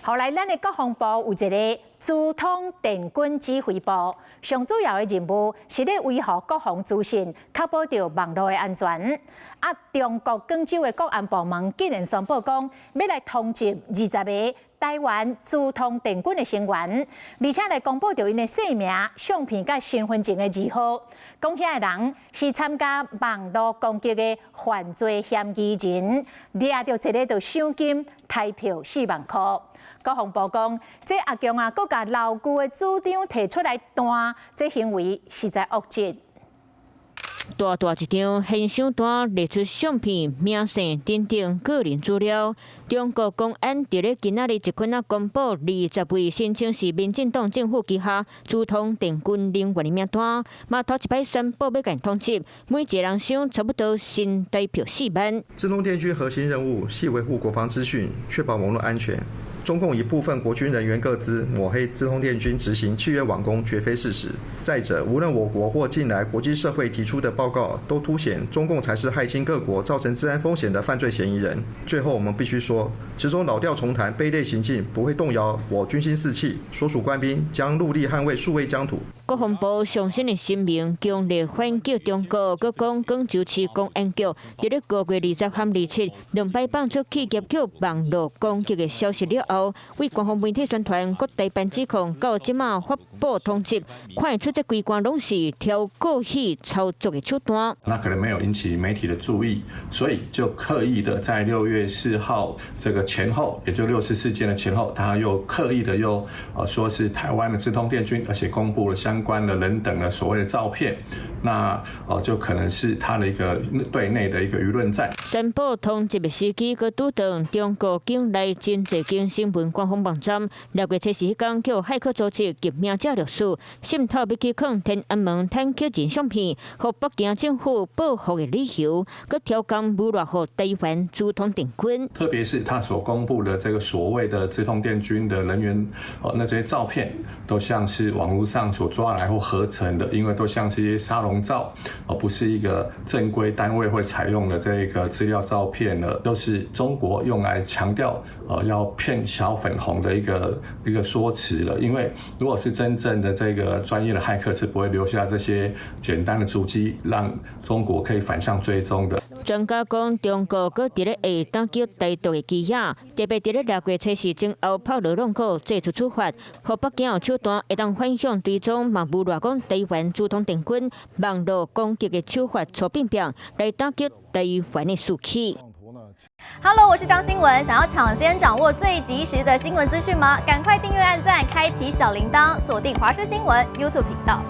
后来，咱的国防部有一个资通电军指挥部，上主要的任务是咧维护国防资讯，确保着网络的安全。中国广州的国安部门竟然宣布讲，要来通缉20个台湾资通电军的成员，而且来公布着因的姓名、相片甲身份证的字号。讲遐个人是参加网络攻击的犯罪嫌疑人，掠着一个就赏金台票4万块。国防部讲，这阿强啊，佮甲老旧的主张提出来弹，这行为实在恶质。大一张现场单列出相片、名姓等等个人资料。中国公安伫咧今仔日一捆公布20位申请是民进党政府旗下资通电军人员的名单，嘛头一摆宣布要甲通缉，每一个人赏差不多新台票4万。资通电军核心任务系维护国防资讯，确保网络安全。中共以部分国军人员个资抹黑资通电军执行契约网攻，绝非事实。再者，无论我国或近来国际社会提出的报告，都凸显中共才是害侵各国、造成治安风险的犯罪嫌疑人。最后，我们必须说，此种老调重弹、卑劣行径不会动摇我军心士气，所属官兵将努力捍卫数位疆土。国防部上新的声明强烈反击中国，佮讲广州市公安局伫咧5月20和272摆放出企业局网络攻击的消息了后，为官方媒体宣传各台办指控，到即马发布通缉，看出这规关拢是挑故意操作的手段。那可能没有引起媒体的注意，所以就刻意的在6月4号这个前后，也就6次事件的前后，他又刻意的说是台湾的资通电军，而且公布了相关的人等的所谓的照片，那就可能是他的一个对内的一个舆论战。宣布通缉的时机，佮拄当中国境内真济间新闻官方网站6月7日迄天，叫骇客组织革命者律师渗透要去控天安门坦克人相片，和北京政府报复的理由，佮调降侮辱和台湾资通电军。特别是他所公布的这个所谓的资通电军的人员，那这些照片都像是网络上所抓来或合成的，因为都像是一些沙龙照，而不是一个正规单位会采用的这个资料照片呢，都是中国用来强调要骗小粉红的一个说辞了。因为如果是真正的这个专业的骇客，是不会留下这些简单的足迹，让中国可以反向追踪的。专家讲，中国搁伫咧下打击台独的基野，特别伫咧6月7日前后炮罗弄口祭出处罚，和北京有手段会当反向追踪，嘛侮辱讲台湾资通电军网络攻击的手法错并并来打击台湾的士气。Hello， 我是张新文。想要抢先掌握最及时的新闻资讯吗？赶快订阅、按赞、开启小铃铛，锁定华视新闻 YouTube 频道。